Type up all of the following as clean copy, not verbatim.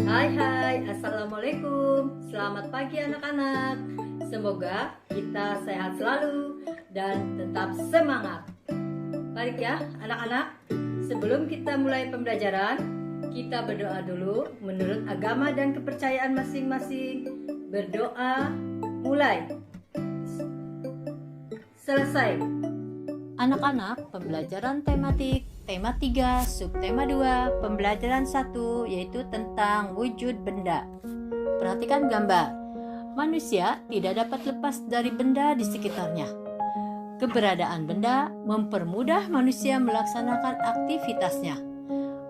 Hai, Assalamualaikum. Selamat pagi anak-anak. Semoga kita sehat selalu dan tetap semangat. Baik ya anak-anak, sebelum kita mulai pembelajaran, kita berdoa dulu menurut agama dan kepercayaan masing-masing. Berdoa, mulai. Selesai. Anak-anak, pembelajaran tematik tema 3, subtema 2, pembelajaran 1 yaitu tentang wujud benda. Perhatikan gambar. Manusia tidak dapat lepas dari benda di sekitarnya. Keberadaan benda mempermudah manusia melaksanakan aktivitasnya.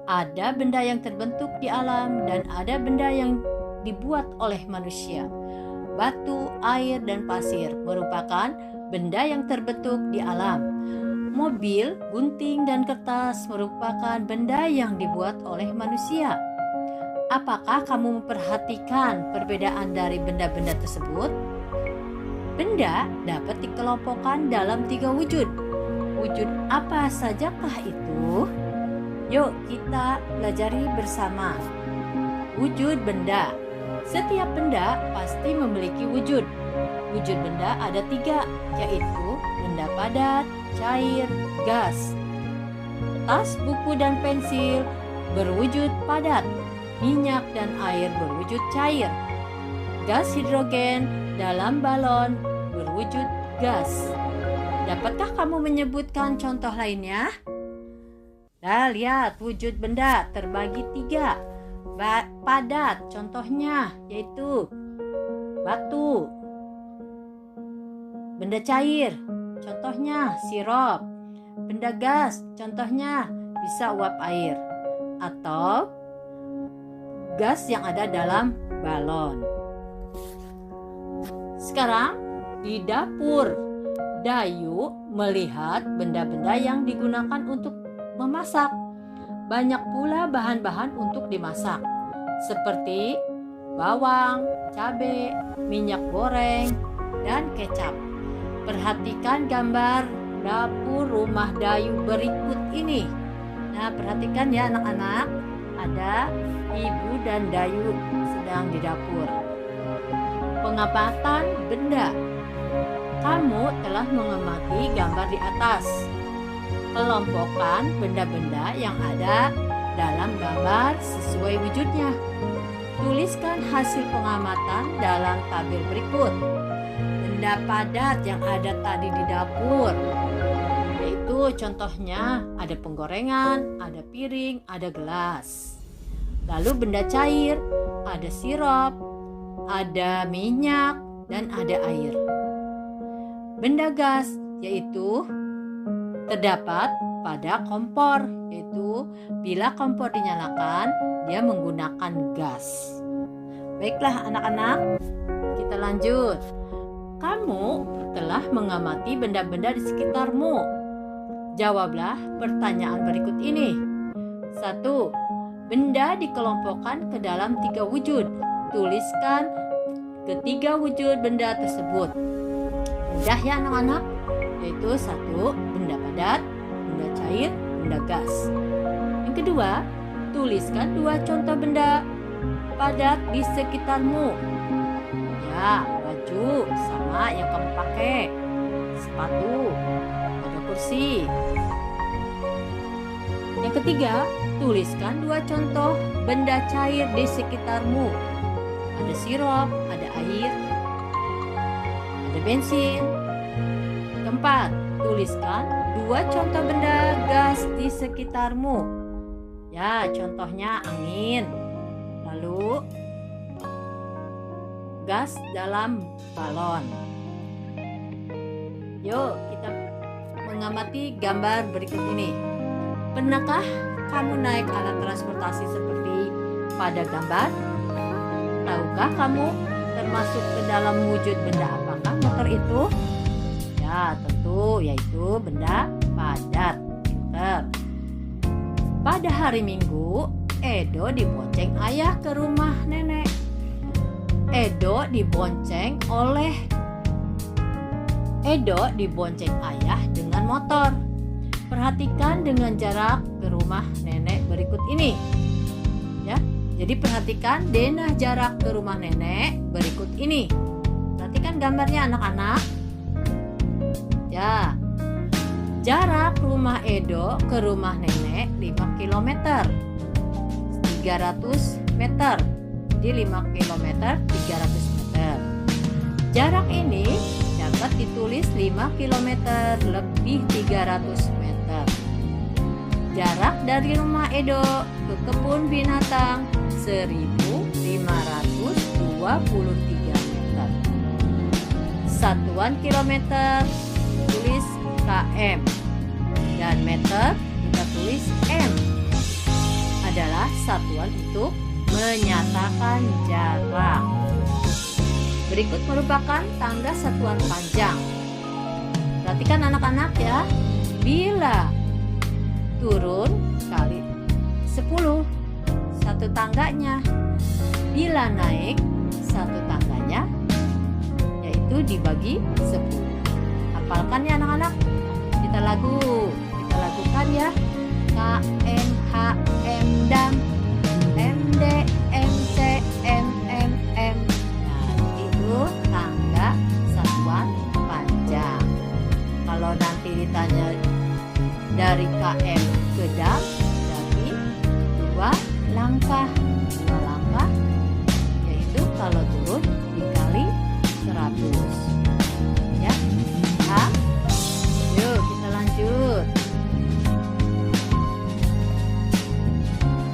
Ada benda yang terbentuk di alam dan ada benda yang dibuat oleh manusia. Batu, air, dan pasir merupakan benda yang terbentuk di alam. Mobil, gunting, dan kertas merupakan benda yang dibuat oleh manusia. Apakah kamu memperhatikan perbedaan dari benda-benda tersebut? Benda dapat dikelompokkan dalam 3 wujud. Wujud apa sajakah itu? Yuk kita pelajari bersama. Wujud benda. Setiap benda pasti memiliki wujud. Wujud benda ada 3, yaitu benda padat, cair, gas. Tas, buku, dan pensil berwujud padat. Minyak dan air berwujud cair. Gas hidrogen dalam balon berwujud gas. Dapatkah kamu menyebutkan contoh lainnya? Nah, lihat wujud benda terbagi 3. Padat contohnya yaitu batu. Benda cair contohnya sirup. Benda gas contohnya bisa uap air atau gas yang ada dalam balon. Sekarang di dapur, Dayu melihat benda-benda yang digunakan untuk memasak. Banyak pula bahan-bahan untuk dimasak seperti bawang, cabai, minyak goreng, dan kecap. Perhatikan gambar dapur rumah Dayu berikut ini. Nah, perhatikan ya anak-anak. Ada ibu dan Dayu sedang di dapur. Pengamatan benda. Kamu telah mengamati gambar di atas. Kelompokkan benda-benda yang ada dalam gambar sesuai wujudnya. Tuliskan hasil pengamatan dalam tabel berikut. Benda padat yang ada tadi di dapur, yaitu contohnya ada penggorengan, ada piring, ada gelas. Lalu benda cair, ada sirup, ada minyak, dan ada air. Benda gas yaitu terdapat pada kompor, yaitu bila kompor dinyalakan, dia menggunakan gas. Baiklah anak-anak, kita lanjut. Kamu telah mengamati benda-benda di sekitarmu. Jawablah pertanyaan berikut ini. 1. Benda dikelompokkan ke dalam 3 wujud. Tuliskan ketiga wujud benda tersebut. Mudah ya anak-anak? Yaitu 1. Benda padat, benda cair, benda gas. Yang kedua, tuliskan 2 contoh benda padat di sekitarmu. Ya, baju sama yang kamu pakai, sepatu, ada kursi. Yang ketiga, tuliskan 2 contoh benda cair di sekitarmu. Ada sirup, ada air, ada bensin. Keempat, tuliskan 2 contoh benda gas di sekitarmu. Ya, contohnya angin. Lalu gas dalam balon. Yuk kita mengamati gambar berikut ini. Pernahkah kamu naik alat transportasi seperti pada gambar? Tahukah kamu termasuk ke dalam wujud benda apakah motor itu? Ya, tentu yaitu benda padat. Pinter. Pada hari Minggu, Edo dibonceng ayah ke rumah nenek. Edo dibonceng ayah dengan motor. Perhatikan dengan jarak ke rumah nenek berikut ini. Ya, Jadi perhatikan denah jarak ke rumah nenek berikut ini. Perhatikan gambarnya anak-anak. Ya. Jarak rumah Edo ke rumah nenek 5 km. 300 meter. Jadi 5 km 300 meter. Jarak ini dapat ditulis 5 km lebih 300 meter. Jarak dari rumah Edo ke kebun binatang 1523 meter. Satuan kilometer tulis km dan meter kita tulis m. Adalah satuan untuk menyatakan jarak. Berikut merupakan tangga satuan panjang. Perhatikan anak-anak ya. Bila turun kali 10 satu tangganya. Bila naik satu tangganya yaitu dibagi 10. Hafalkan ya anak-anak. Kita lakukan ya. K M H M dam M D M C M M M. Nah, itu tangga satuan panjang. Kalau nanti ditanya dari KM ke dam berarti 2 langkah. 2 langkah yaitu kalau turun dikali 100. Ya. Paham? Yuk kita lanjut.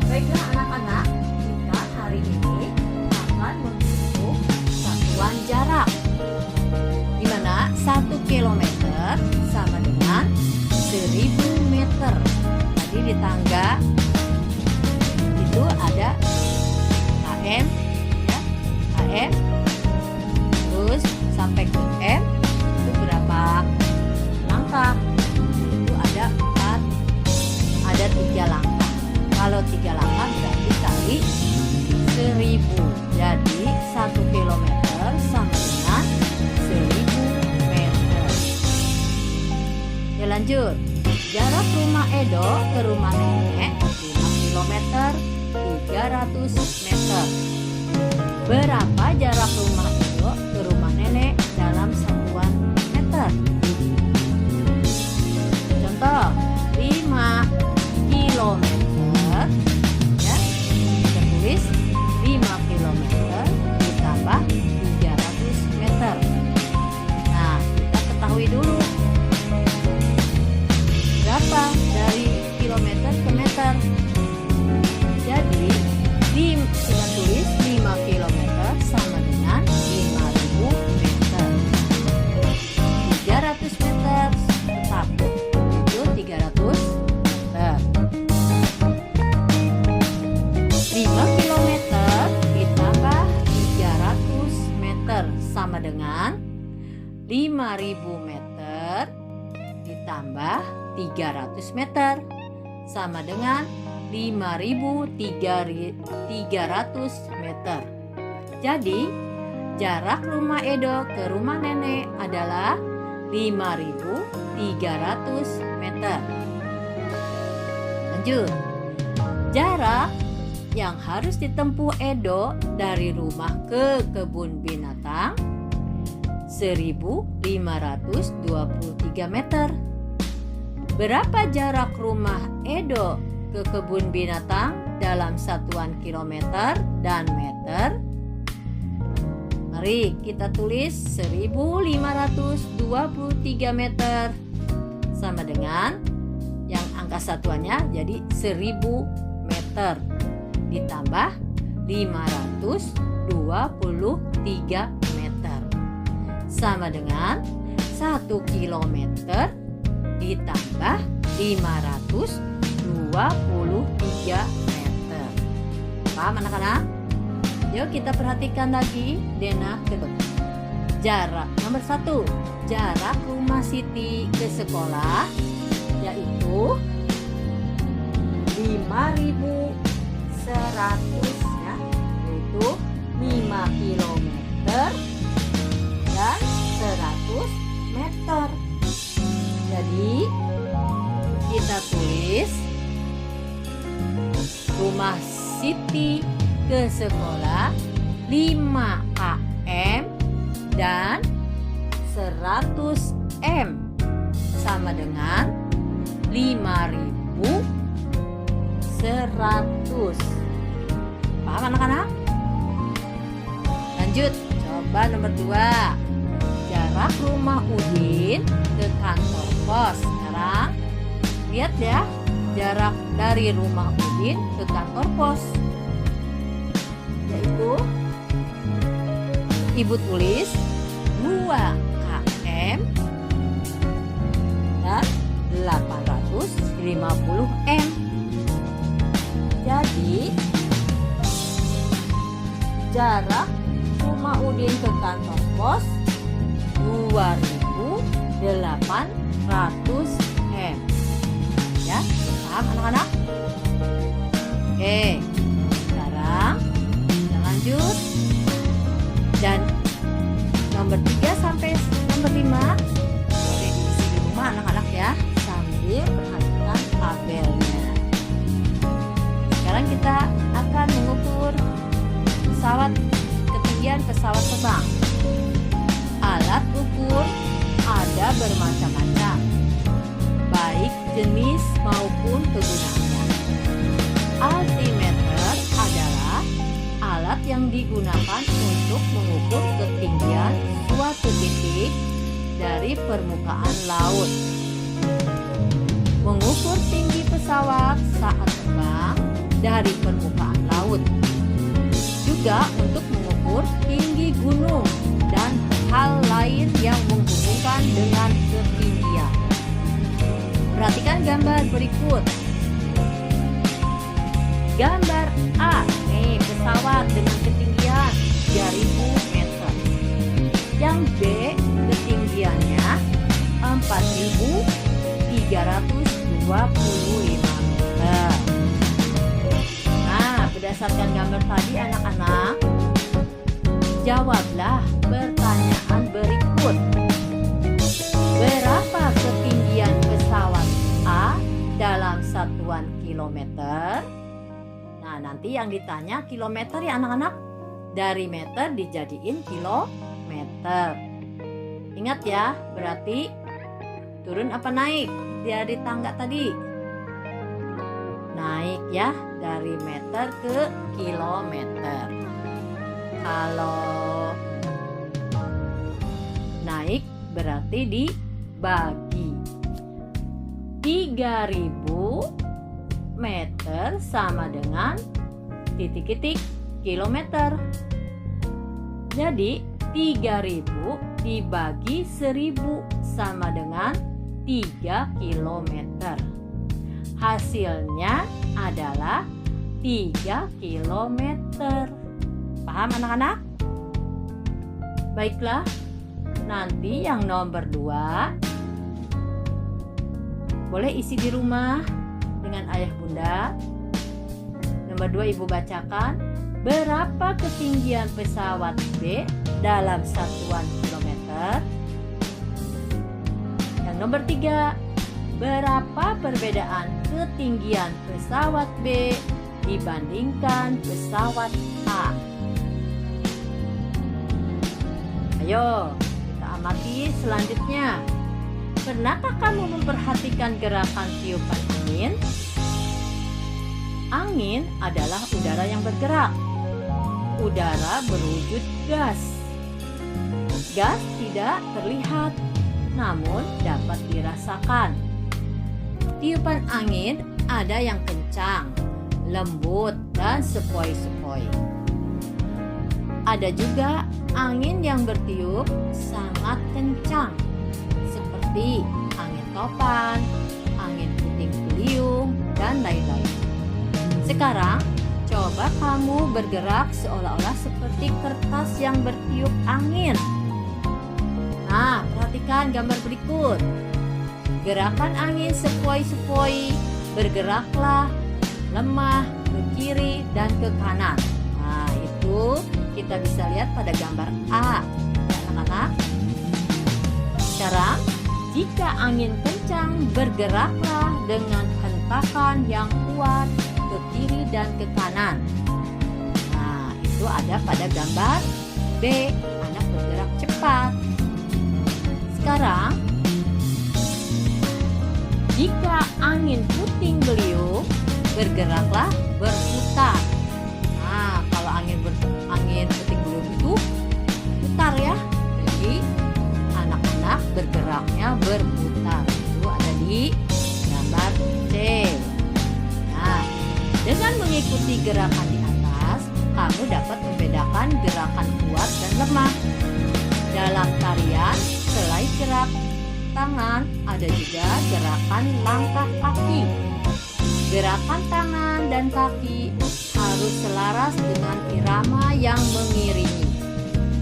Baiklah anak-anak, kita hari ini akan menghitung satuan jarak. Di mana 1 km sama dengan 1000 meter. Tadi di tangga itu ada km ya, km. Terus sampai ke m itu berapa langkah? Itu ada 3 langkah. Kalau 3 langkah berarti kali 1000. Jadi 1 km sama dengan 1000 meter. Ya lanjut. Jarak rumah Edo ke rumah nenek 5 km 300 meter. Berapa jarak rumah Edo ke rumah nenek dalam satuan meter? Contoh 5 km. Ya, kita tulis 5 km ditambah 300 meter. Nah, kita ketahui dulu berapa dari kilometer ke meter. Jadi kita tulis 5 km sama dengan 5000 meter. 300 meter tetap itu 300 meter. 5 km ditambah 300 meter sama dengan 5000 meter ditambah 300 meter sama dengan 5300 meter. Jadi jarak rumah Edo ke rumah nenek adalah 5300 meter. Lanjut. Jarak yang harus ditempuh Edo dari rumah ke kebun binatang 1523 meter. Berapa jarak rumah Edo ke kebun binatang dalam satuan kilometer dan meter? Mari kita tulis 1523 meter sama dengan yang angka satuannya jadi 1000 meter ditambah 523 meter sama dengan 1 kilometer ditambah 523 meter. Paham anak-anak? Yuk kita perhatikan lagi denah kedua. Jarak nomor 1, jarak rumah Siti ke sekolah yaitu 5100 ya, yaitu 5 km dan 100 meter. Jadi kita tulis rumah Siti ke sekolah 5 km dan 100 M sama dengan 5.100. Paham anak-anak? Lanjut, coba nomor 2. Jarak rumah Udin ke kantor pos. Sekarang lihat ya, jarak dari rumah Udin ke kantor pos, yaitu ibu tulis 2 km dan 850 M. Jadi jarak rumah Udin ke kantor pos 2.800 M. Ya, paham anak-anak? Oke, sekarang kita lanjut. Dan nomor 3 sampai nomor 5 boleh diisi di rumah anak-anak ya, sambil perhatikan tabelnya. Sekarang kita akan mengukur ketinggian pesawat terbang. Alat ukur ada bermacam-macam, baik jenis maupun kegunaannya. Altimeter adalah alat yang digunakan untuk mengukur ketinggian suatu titik dari permukaan laut. Mengukur tinggi pesawat saat terbang dari permukaan laut. Juga untuk mengukur tinggi gunung dan hal lain yang menghubungkan dengan ketinggian. Perhatikan gambar berikut. Gambar A, nih pesawat dengan ketinggian 3.000 meter. Yang B, ketinggiannya 4.325 meter. Nah, berdasarkan gambar tadi anak-anak, jawablah pertanyaan berikut. Berapa ketinggian pesawat A dalam satuan kilometer? Nah, nanti yang ditanya kilometer ya anak-anak. Dari meter dijadiin kilometer. Ingat ya, berarti turun apa naik dari tangga tadi? Naik ya, dari meter ke kilometer. Kalau naik berarti dibagi. 3.000 meter sama dengan titik-titik kilometer. Jadi 3.000 dibagi 1.000 sama dengan 3 kilometer. Hasilnya adalah 3 kilometer. Paham anak-anak? Baiklah, nanti yang nomor 2 boleh isi di rumah dengan ayah bunda. Nomor 2 ibu bacakan, berapa ketinggian pesawat B dalam satuan kilometer? Yang nomor 3, berapa perbedaan ketinggian pesawat B dibandingkan pesawat A? Ayo, kita amati selanjutnya. Pernahkah kamu memperhatikan gerakan tiupan angin? Angin adalah udara yang bergerak. Udara berwujud gas. Gas tidak terlihat, namun dapat dirasakan. Tiupan angin ada yang kencang, lembut, dan sepoi-sepoi. Ada juga angin yang bertiup sangat kencang, seperti angin topan, angin puting beliung, dan lain-lain. Sekarang, coba kamu bergerak seolah-olah seperti kertas yang bertiup angin. Nah, perhatikan gambar berikut. Gerakan angin sepoi-sepoi, bergeraklah lemah ke kiri dan ke kanan. Nah, itu kita bisa lihat pada gambar A, ya anak-anak. Sekarang, jika angin kencang, bergeraklah dengan hentakan yang kuat ke kiri dan ke kanan. itu ada pada gambar B, anak bergerak cepat. Sekarang, jika angin puting beliung, bergeraklah berputar. Nah, kalau angin puting beliung itu putar ya. Jadi anak-anak bergeraknya berputar. Itu ada di gambar C. Nah, dengan mengikuti gerakan di atas, kamu dapat membedakan gerakan kuat dan lemah. Dalam tarian, selain gerak tangan, ada juga gerakan langkah kaki. Gerakan tangan dan kaki harus selaras dengan irama yang mengiringi.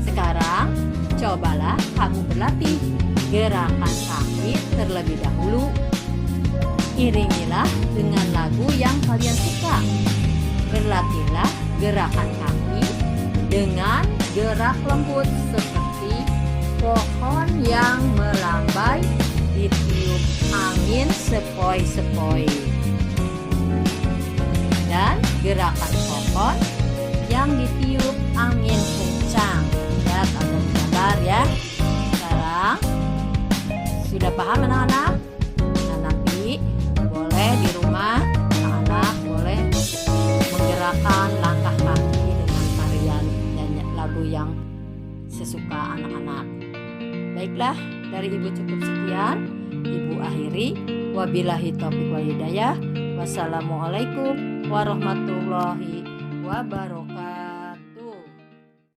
Sekarang, cobalah kamu berlatih gerakan kaki terlebih dahulu. Iringilah dengan lagu yang kalian suka. Berlatihlah gerakan kaki dengan gerak lembut seperti pohon yang melambai ditiup angin sepoi-sepoi. Dan gerakan pohon yang ditiup angin kencang. Lihat ada gambar ya. Sekarang sudah paham anak-anak? Nah, nanti boleh di rumah anak-anak boleh menggerakkan langkah kaki dengan tarian dan lagu yang sesuka anak-anak. Baiklah, dari Ibu cukup sekian. Ibu akhiri. Wabillahi taufiq wal hidayah. Wassalamualaikum warahmatullahi wabarakatuh.